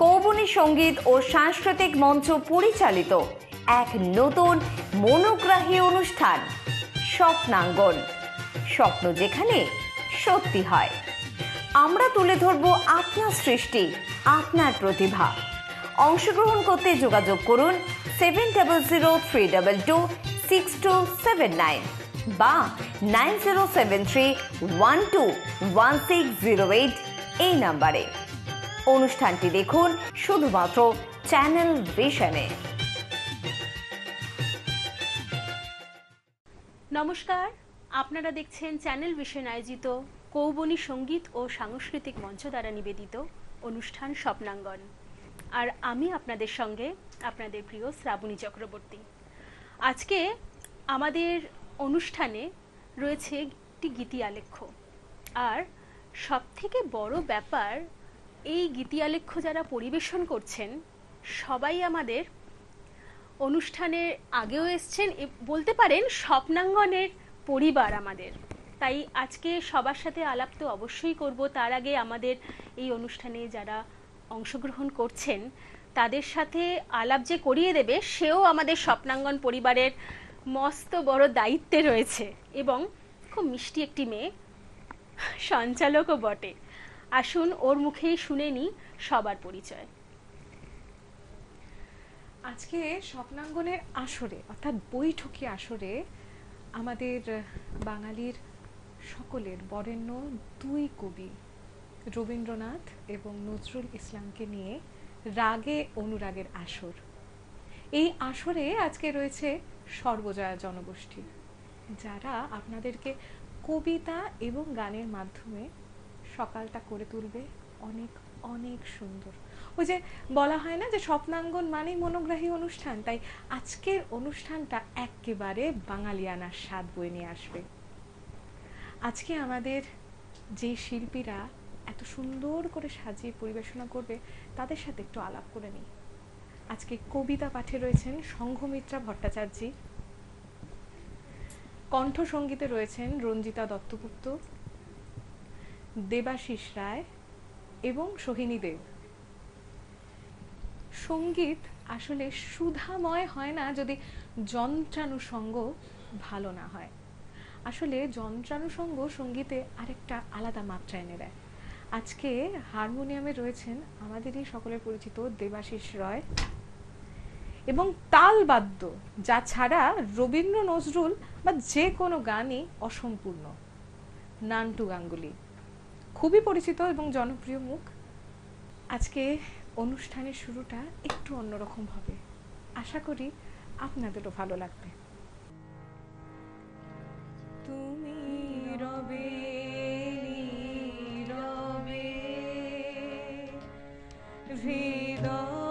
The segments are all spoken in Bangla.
কৌবনী সঙ্গীত ও সাংস্কৃতিক মঞ্চ পরিচালিত এক নতুন মনোগ্রাহী অনুষ্ঠান স্বপ্নাঙ্গন। স্বপ্ন যেখানে সত্যি হয়। আমরা তুলে ধরব আপনার সৃষ্টি, আপনার প্রতিভা। অংশগ্রহণ করতে যোগাযোগ করুন 7003226279 বা 9073121608 এই নাম্বারে। অনুষ্ঠানটি দেখুন শুধুমাত্র চ্যানেল ভিশনে। নমস্কার, আপনারা দেখছেন চ্যানেল ভিশন আয়োজিত কৌবনী সঙ্গীত ও সাংস্কৃতিক মঞ্চ দ্বারা নিবেদিত অনুষ্ঠান স্বপ্নাঙ্গন। আর আমি আপনাদের সঙ্গে আপনাদের প্রিয় শ্রাবণী চক্রবর্তী। আজকে আমাদের অনুষ্ঠানে রয়েছে একটি গীতি আলেখ্য। আর সবথেকে বড় ব্যাপার, এই গীতি আলেখ্য যারা পরিবেশন করছেন সবাই আমাদের অনুষ্ঠানের আগেও এসছেন, বলতে পারেন স্বপ্নাঙ্গনের পরিবার আমাদের। তাই আজকে সবার সাথে আলাপ তো অবশ্যই করব। তার আগে আমাদের এই অনুষ্ঠানে যারা অংশগ্রহণ করছেন তাদের সাথে আলাপ যে করিয়ে দেবে, সেও আমাদের স্বপ্নাঙ্গন পরিবারের মস্ত বড় দায়িত্বে রয়েছে এবং খুব মিষ্টি একটি মেয়ে, সঞ্চালকও বটে। আসুন ওর মুখেই শুনে নিই সবার পরিচয়। আজকে স্বপ্নাঙ্গনের আসরে অর্থাৎ বৈঠকি আসরে আমাদের বাঙালির সকলের বরেণ্য দুই কবি রবীন্দ্রনাথ এবং নজরুল ইসলামকে নিয়ে রাগে অনুরাগের আসর। এই আসরে আজকে রয়েছে সর্বজয়া জনগোষ্ঠী, যারা আপনাদেরকে কবিতা এবং গানের মাধ্যমে সকালটা করে তুলবে অনেক অনেক সুন্দর। ওই যে বলা হয় না যে স্বপ্নাঙ্গন মানেই মনোগ্রাহী অনুষ্ঠান, তাই আজকের অনুষ্ঠানটা একেবারে বাঙালিয়ানার স্বাদ বয়ে নিয়ে আসবে। আজকে আমাদের যে শিল্পীরা এত সুন্দর করে সাজিয়ে পরিবেশনা করবে তাদের সাথে একটু আলাপ করে নিই। আজকে কবিতা পাঠে রয়েছেন সংঘমিত্রা ভট্টাচার্য, কণ্ঠসঙ্গীতে রয়েছেন রঞ্জিতা দত্তগুপ্ত, দেবাশিস রায় এবং সোহিনী দেব। সঙ্গীত আসলে সুধাময় হয় না যদি যন্ত্রানুষঙ্গ ভালো না হয়। আসলে যন্ত্রানুষঙ্গ সঙ্গীতে আরেকটা আলাদা মাত্রা এনে দেয়। আজকে হারমোনিয়ামে রয়েছেন আমাদেরই সকলের পরিচিত দেবাশিস রয় এবং তালবাদ্য, যা ছাড়া রবীন্দ্র নজরুল বা যে কোনো গানই অসম্পূর্ণ, নান্টু গাঙ্গুলি। খুবই পরিচিত এবং জনপ্রিয় মুখ। আজকে অনুষ্ঠানের শুরুটা একটু অন্যরকম হবে, আশা করি আপনাদেরও ভালো লাগবে। তুমি রবে রবে হৃদয়ে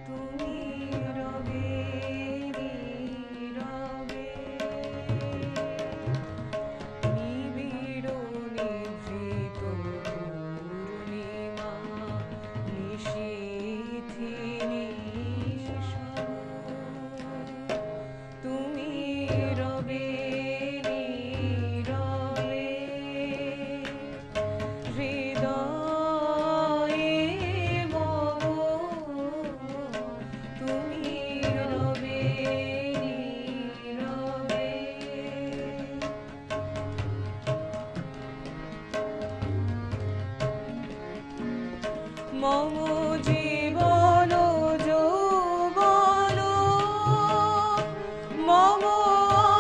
তুমি রবে রবে নিবিড় নিভৃত পূর্ণিমা নিশীথি নিঃসব তুমি রবে রবে হৃদয়ে মম তুমি রবে রবে মম জীবন যৌবন মম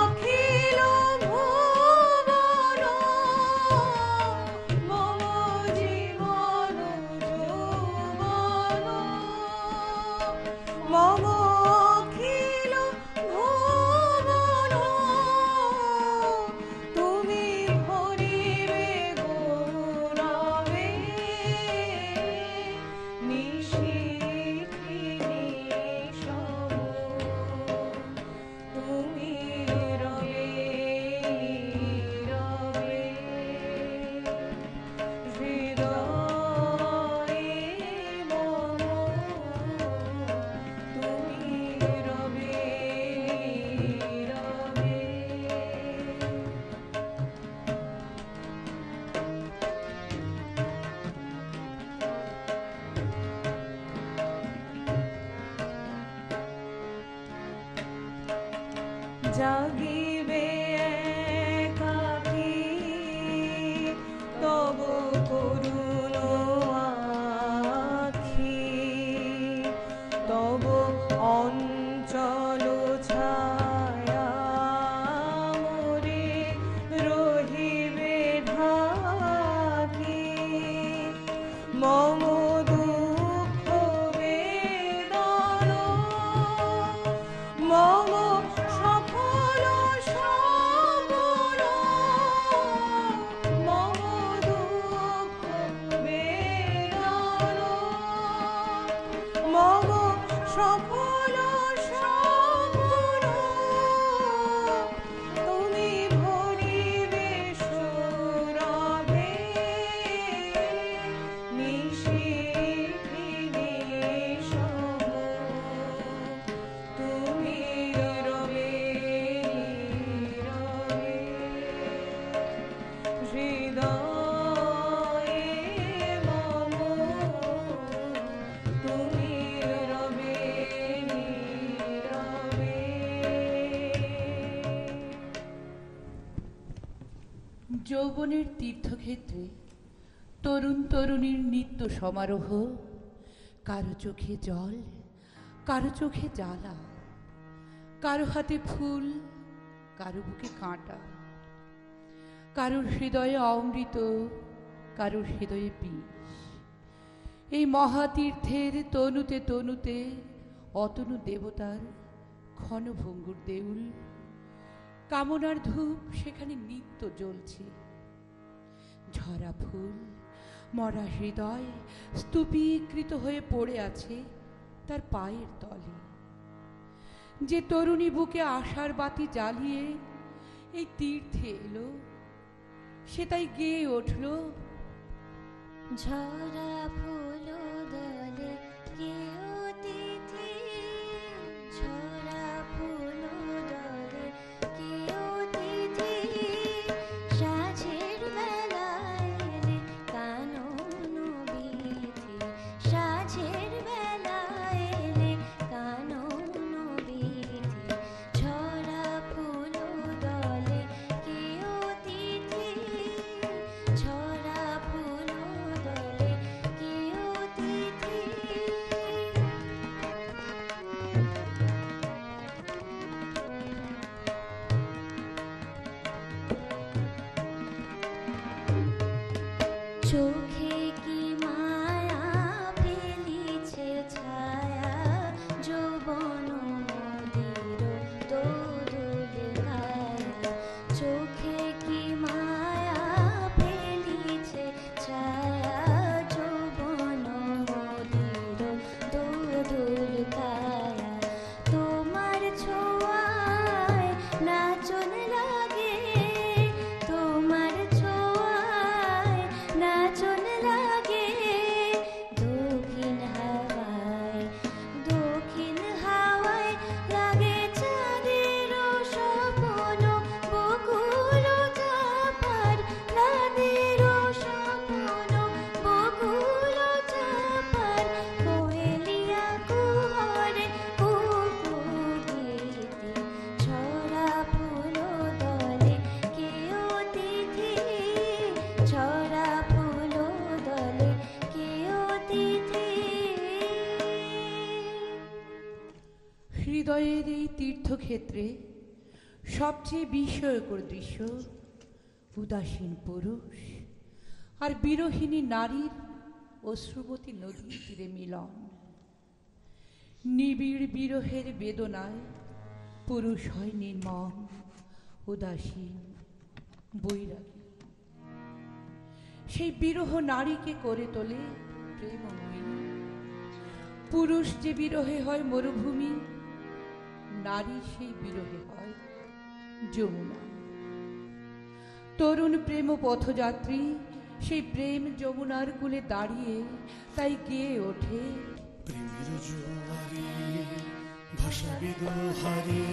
অখিল ভুবন মম জীবন যৌবন মম অখিল ভুবন তুমি ভরিবে গৌরবে নিশি জাগিবে একাকী তব করুণ আখি, তব অঞ্চল ছায়া মোরে রহিবে ঢাকি। মম দুঃখ বেদনা মম সফল সবর, মম দুঃখ বেদনা মম সফল সবর, তুমি ভরিবে সুরভে নিশীথি নিশম, তুমি রবে নীরবে হৃদয়ে মম, তুমি রবে নীরবে। যৌবনের তীর্থক্ষেত্রে তরুণ তরুণীর নিত্য সমারোহ, কারো চোখে জল, কারো চোখে জ্বালা, কারো হাতে ফুল, কারো বুকে কাঁটা, কারোর হৃদয়ে অমৃত, কারোর হৃদয়ে বিষ। এই মহাতীর্থের তনুতে তনুতে অতনু দেবতার ক্ষণভঙ্গুর দেউল, কামনার ধূপ সেখানে নিত্য জ্বলছে। ঝরা ফুল, মরা হৃদয় স্তূপীকৃত হয়ে পড়ে আছে তার পায়ের তলে। যে তরুণী বুকে আশার বাতি জ্বালিয়ে এই তীর্থে এলো, সে তাই গেয়ে উঠল, ঝরা ফুল দলে কেউ তিথি, ঝরা ফুল দলে কেউ তিথি, সাঁঝের বেলায় এলে কানন বিধি, সাঁঝের বেলায় এলে কানন বিধি, ঝরা ফুল দলে কেউ তিথি, ঝরা ফুল দলে কেউ তিথি। চোখে কি মায়া ফেলিছে ছায়া, যৌবন মোদের দোদুল কায়া, চোখে কি মায়া ফেলিছে ছায়া, যৌবন মোদের দোদুল কায়া, তোমার ছোঁয়ায় নাচন লাগে, তোমার ছোঁয়ায় নাচন লাগে, দক্ষিণ হাওয়ায়, দক্ষিণ হাওয়ায় লাগে চাঁদের স্বপ্ন, বকুল চাপার রাতের স্বপ্ন, বকুল চাপার কোয়েলিয়া কুহরে কুকুগীতি, ঝরা ফুল দলে কেউ তিথি, ঝরা ফুল দলে কেউ তিথি। হৃদয়ের এই তীর্থক্ষেত্রে সবচেয়ে বিস্ময়কর দৃশ্য উদাসীন পুরুষ আর বিরহিণী নারীর অশ্রুবতী নদীর তীরে মিলন। নিবিড় বিরহের বেদনায় পুরুষ হয় নির্মম, উদাসীন, বৈরাগী। সেই বিরহ নারীকে করে তোলে প্রেমময়ী। পুরুষ যে বিরহে হয় মরুভূমি, নারী সেই বিরহে হয় যমুনা। তরুণ প্রেম পথযাত্রী সেই প্রেম যমুনার কূলে দাঁড়িয়ে তাই গেয়ে ওঠে, প্রেমের জোয়ারে ভাসাবি দোহারে,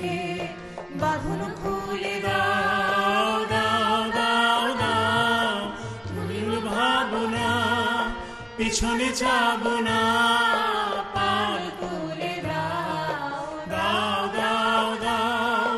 বাঁধন খুলে দাও দাও দাও দাও, তুমি ভাবনা পিছনে যাব না, পার তুলে দাও দাও দাও দাও,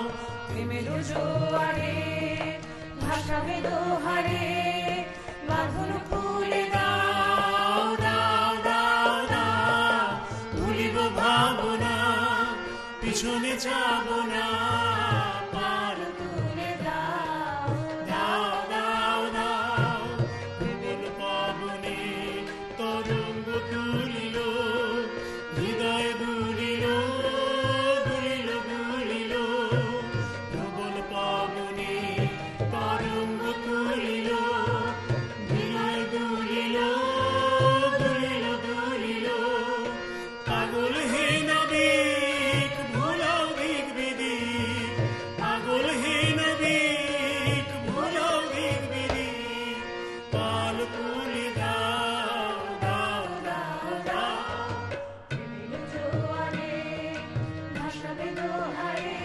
তুলি দাও দাও দাও দাও প্রেমের জোয়ারে ভাসাবে দোহারে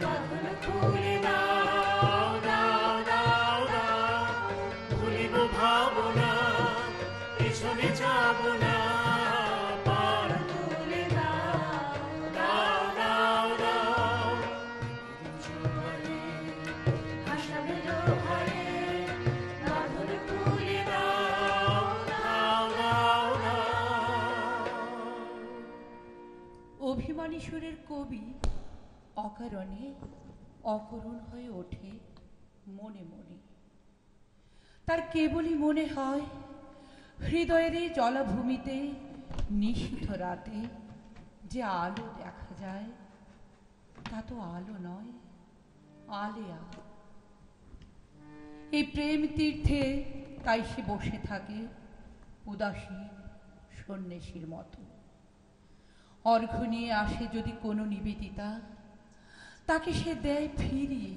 বাঁধন খুলে দাও দাও দাও দাও ভুলিব ভাবনা পিছনে যাব না পার তুলে দাও দাও দাও দাও ভাসাবে দোহারে বাঁধন খুলে দাও দাও দাও দাও অভিমানী সুরের কবি অকারণে অকরুণ হয়ে ওঠে মনে মনে। তার কেবলই মনে হয় হৃদয়ের এই জলাভূমিতে নিশীথ রাতে যে আলো দেখা যায় তা তো আলো নয়, আলেয়া। এই প্রেম তীর্থে তাই সে বসে থাকে উদাসী সন্ন্যাসীর মতো। অর্ঘ্য নিয়ে আসে যদি কোনো নিবেদিতা, তাকে সে দেয় ফিরিয়ে।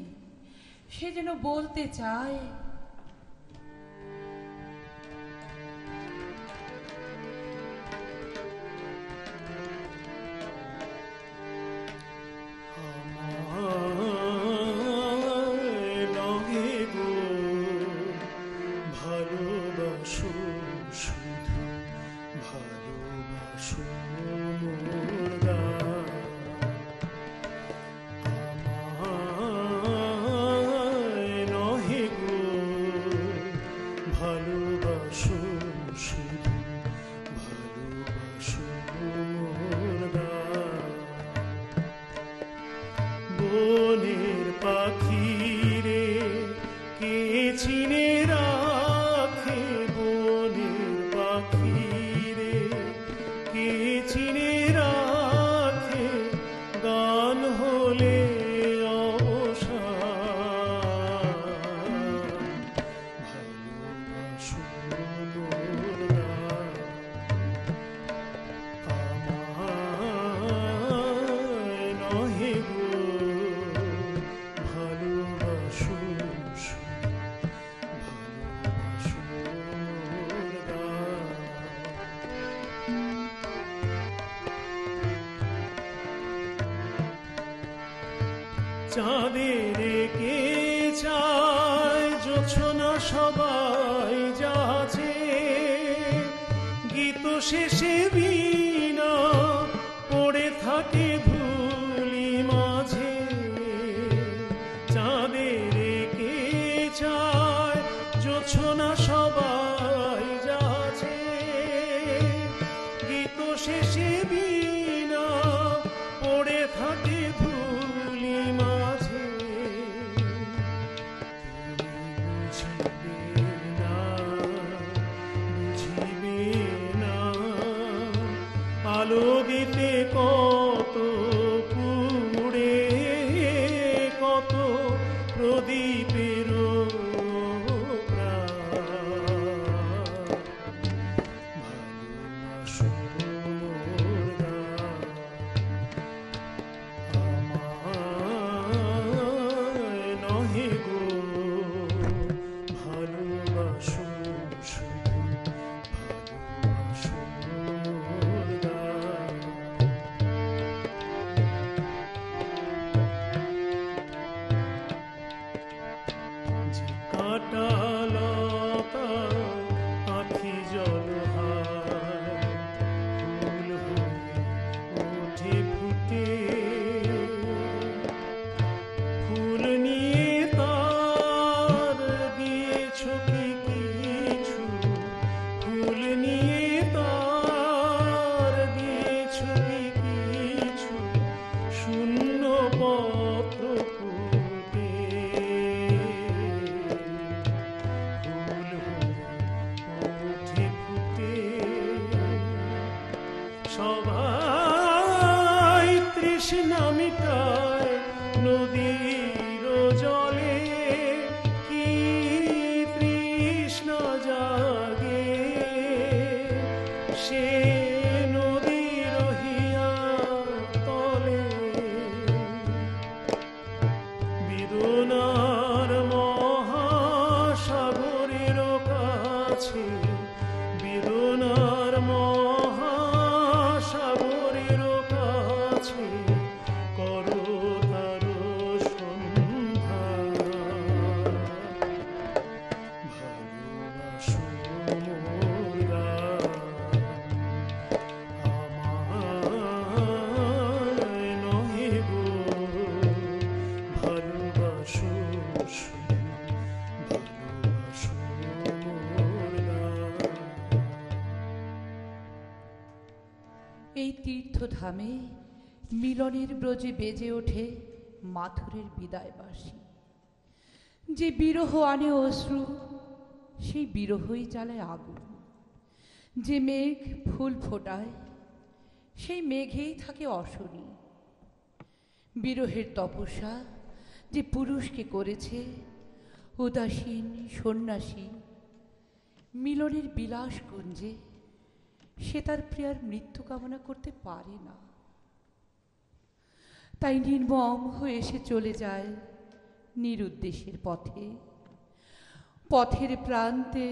সে যেন বলতে চায়, আমায় নহে গো ভালোবাসো, শুধু ভালোবাসো মোর গান। আমায় নহে গো ভালোবাসো, শুধু ভালোবাসো মোর গান। বনের পাখি রে কে চিনে রাখে, বনের পাখি রে কে চিনে রাখে, গান হলে অবসান। ভালোবাসো মোর গান। আমায় নহে গো ভালোবাসো, শুধু ভালোবাসো মোর গান। চাঁদের কে চায় জোছনা সবাই যাচ্ছে, গীত শেষে বীণা পড়ে থাকে ধুলি মাঝে। চাঁদের কে চায় জোছনা সবাই যাচ্ছে, গীত শেষে বীণা পড়ে থাকে ধুলি মাঝে। বুঝিবে না, বুঝিবে না, আলো দিতে কত পুড়ে, কত প্রদীপের ভালোবাসো মোর গান। আমায় নহে গো ভালোবাসো, শুধু ভালোবাসো মোর গান। যে কাঁটা লতা আখি জল হায়, ফুল হয়ে ওঠে ফুটে, ফুল নিয়ে তার দিয়েছ কি কিছু, ফুল নিয়ে তার দিয়েছ কি কিছু, শূন্য পত্র ফুটে। ফুল হয়ে ওঠে কাছে বেদনার মহাসাগরের কাছে করো তার সন্ধ্যা ভালোবাসো মোর গান আমায় নহে গো ভালোবাসো ভালোবাসো মোর গান। এই তীর্থধামে মিলনের ব্রজে বেজে ওঠে মাথুরের বিদায় বাঁশি। যে বিরহ আনে অশ্রু, সেই বিরহই জ্বালায় আগুন। যে মেঘ ফুল ফোটায়, সেই মেঘেই থাকে অশনি। বিরহের তপস্যা যে পুরুষকে করেছে উদাসীন সন্ন্যাসী, মিলনের বিলাস কুঞ্জে সে তার প্রিয়ার মৃত্যু কামনা করতে পারে না। তাই নির্মম হয়ে সে চলে যায় নিরুদ্দেশের পথে। পথের প্রান্তে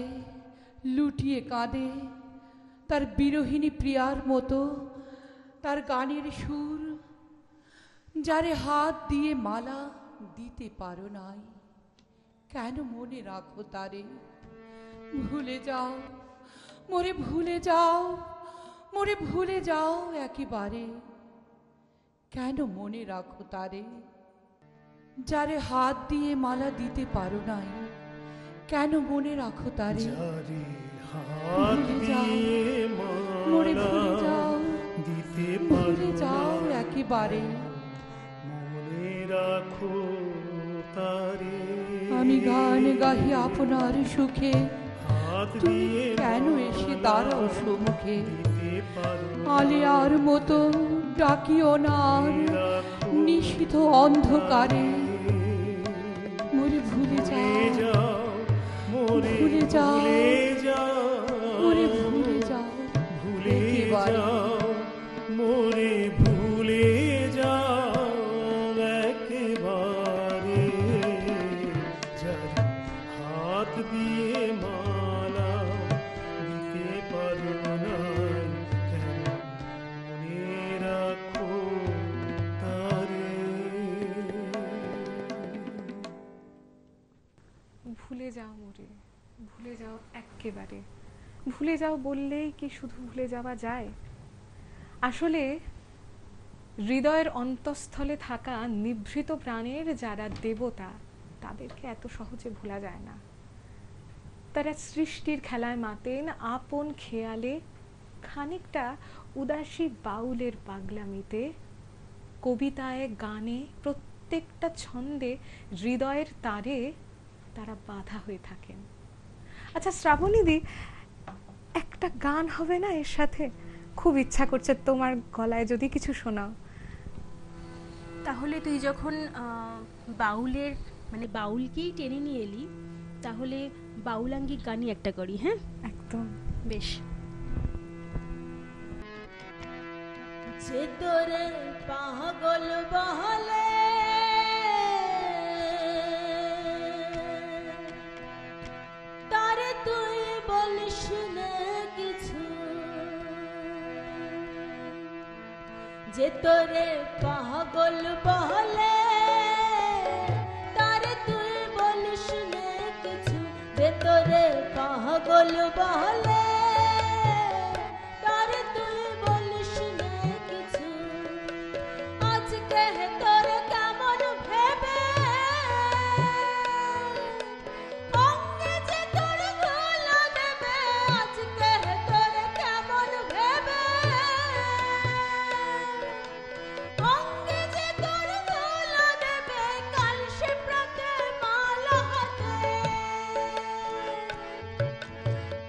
লুটিয়ে কাঁদে তার বিরহিণী প্রিয়ার মতো তার গানের সুর। যারে হাত দিয়ে মালা দিতে পারো নাই, কেন মনে রাখো তারে? ভুলে যাও মোরে, ভুলে যাও মোরে, ভুলে যাও একেবারে। কেন মনে রাখো তারে? যারে হাত দিয়ে মালা দিতে পারো নাই, কেন মনে রাখো তারে? যারে হাত ভুলে যাও দিয়ে মোরে, মালা ভুলে যাও, দিতে ভুলে পারো যাও না, একেবারে। মনে রাখো তারে। আমি গান গাহি আপনার সুখে, হাত তুমি দিয়ে কেন এসে দাঁড়াও সম্মুখে? দিতে পারো না, আলিয়ার মতো ডাকিও না আর নিশীথ অন্ধকারে। মোরে ভুলে যাও, যাও মোরে ভুলে যাও, ভুলে যাও, মোরে ভুলে যাও ভুলে একেবারে। যাও মোরে ভুলে যাও একেবারে। যারে হাত দিয়ে মালা দিতে পারো না, কেন মনে রাখো তারে। ভুলে যাও মোরে, ভুলে যাও এক্কেবারে। ভুলে যাও বললেই কি শুধু ভুলে যাওয়া যায়? আসলে হৃদয়ের অন্তঃস্থলে থাকা নিভৃত প্রাণের যারা দেবতা, তাদেরকে এত সহজে ভোলা যায় না। তারা সৃষ্টির খেলায় মাতেন আপন খেয়ালে, খানিকটা উদাসী বাউলের পাগলামিতে, কবিতায় গানে প্রত্যেকটা ছন্দে হৃদয়ের তারে তারা বাধা হয়ে থাকেন। আচ্ছা শ্রাবণীদি, একটা গান হবে না এর সাথে? খুব ইচ্ছা করছে তোমার গলায় যদি কিছু শোনাও। তাহলে তুই যখন বাউলের মানে বাউলকেই টেনে নিয়ে এলি, তাহলে বাউলাঙ্গিক গানই একটা করি। হ্যাঁ, একদম বেশ। যে তোরে পাগল বহলে তারে তুই বলিস না কিছু, যে তোরে পাগল বহলে তারে তুই বলিস না কিছু, যে তোরে পাগল বহলে তারে তুই বলিস না কিছু। আজকে তোর কেমন ভেবে অঙ্গে যে তোর ধুলো দেবে, আজকে তোর কেমন ভেবে অঙ্গে যে তোর ধুলো দেবে, কাল সে প্রাতে মালা হাতে,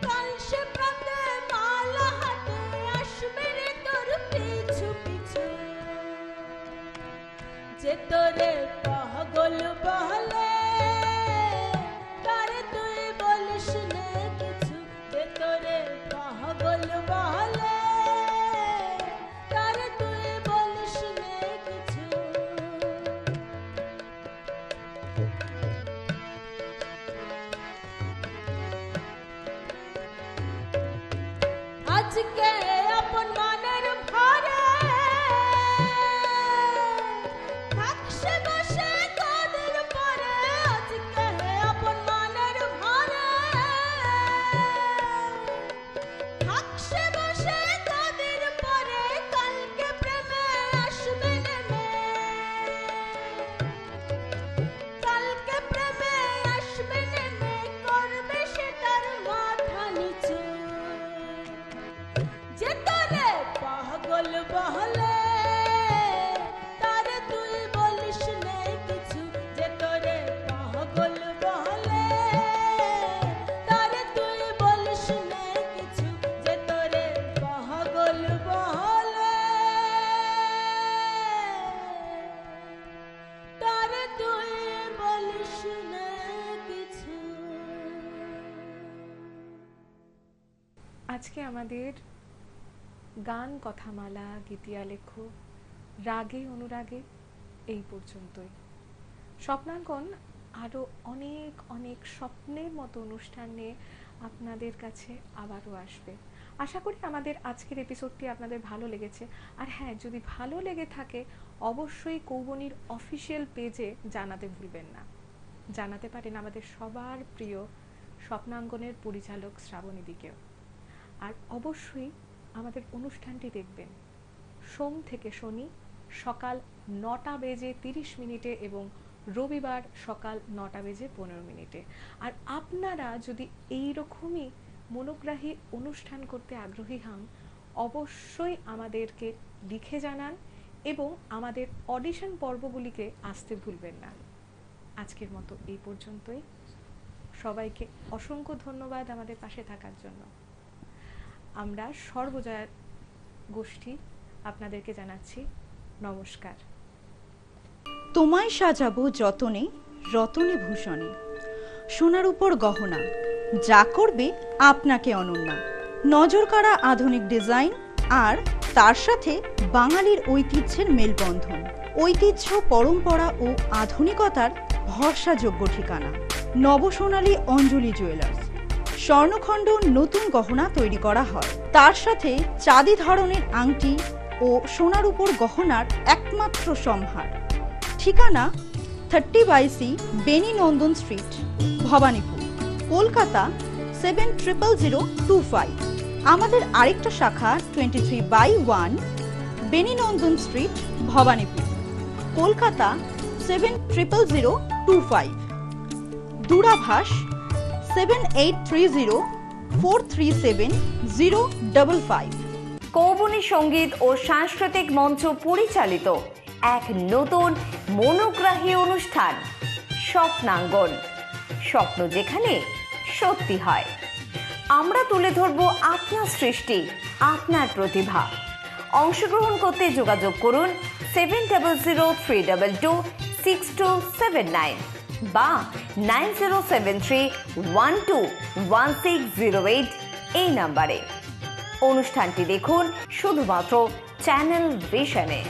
কাল সে প্রাতে মালা হাতে আসবে রে তোর পিছু পিছু। যে তোরে পাগল বলে তারে তুই বলিস না কিছু, যে তোরে পাগল বলে তারে তুই বলিস না কিছু। আজকে আপন মনের ভরে থাকছে বসে তোদের পরে আজকে আপন মনের ভরে থাকছে বসে তোদের পরে কালকে প্রেমে আসবে নেমে কালকে প্রেমে আসবে নেমে করবে সে তার মাথা নিচু যে তোরে পাগল বহলে তারে তুই বলিস নেই কিছু যে তোরে পাগল বহলে তারে তুই বলিস নেই কিছু যে তোরে পাগল বহলে তারে তুই বলিস নেই কিছু। আজকে আমাদের গান কথামালা গীতিয়া লেখো রাগে অনুরাগে এই পর্যন্তই। স্বপ্নাঙ্গন আরও অনেক অনেক স্বপ্নের মতো অনুষ্ঠান নিয়ে আপনাদের কাছে আবারও আসবে। আশা করি আমাদের আজকের এপিসোডটি আপনাদের ভালো লেগেছে। আর হ্যাঁ, যদি ভালো লেগে থাকে অবশ্যই কৌবনীর অফিসিয়াল পেজে জানাতে ভুলবেন না। জানাতে পারেন আমাদের সবার প্রিয় স্বপ্নাঙ্গনের পরিচালক শ্রাবণীদিকেও। আর অবশ্যই আমাদের অনুষ্ঠানটি দেখবেন সোম থেকে শনি সকাল 9:30 এবং রবিবার সকাল 9:15। আর আপনারা যদি এই রকমই মনোগ্রাহী অনুষ্ঠান করতে আগ্রহী হন অবশ্যই আমাদেরকে লিখে জানান এবং আমাদের অডিশন পর্বগুলিকে আসতে ভুলবেন না। আজকের মতো এই পর্যন্তই। সবাইকে অসংখ্য ধন্যবাদ আমাদের পাশে থাকার জন্য। আমরা সর্বজয়া গোষ্ঠী আপনাদেরকে জানাচ্ছি নমস্কার। তোমায় সাজাবো যতনে রতনে ভূষণে, সোনার উপর গহনা যা করবে আপনাকে অনন্যা। নজরকাড়া আধুনিক ডিজাইন আর তার সাথে বাঙালির ঐতিহ্যের মেলবন্ধন। ঐতিহ্য, পরম্পরা ও আধুনিকতার ভরসাযোগ্য ঠিকানা নবসোনালী অঞ্জলি জুয়েলার্স। স্বর্ণখণ্ড নতুন গহনা তৈরি করা হয়, তার সাথে চাঁদি ধরনের আংটি ও সোনার উপর গহনার একমাত্র সম্ভার। ঠিকানা 30/C বেনি নন্দন স্ট্রিট, ভবানীপুর, কলকাতা 700025। আমাদের আরেকটা শাখা 23/1 বেনি নন্দন স্ট্রিট, ভবানীপুর, কলকাতা 700025। দূরাভাষ 7830437055। কৌবনী সঙ্গীত ও সাংস্কৃতিক মঞ্চ পরিচালিত এক নতুন মনোগ্রাহী অনুষ্ঠান স্বপ্নাঙ্গন। স্বপ্ন যেখানে সত্যি হয়। আমরা তুলে ধরব আপনার সৃষ্টি, আপনার প্রতিভা। অংশগ্রহণ করতে যোগাযোগ করুন 7003226279 বা 9073121608 এই নাম্বারে। অনুষ্ঠানটি দেখুন শুধুমাত্র চ্যানেল ভিশনে।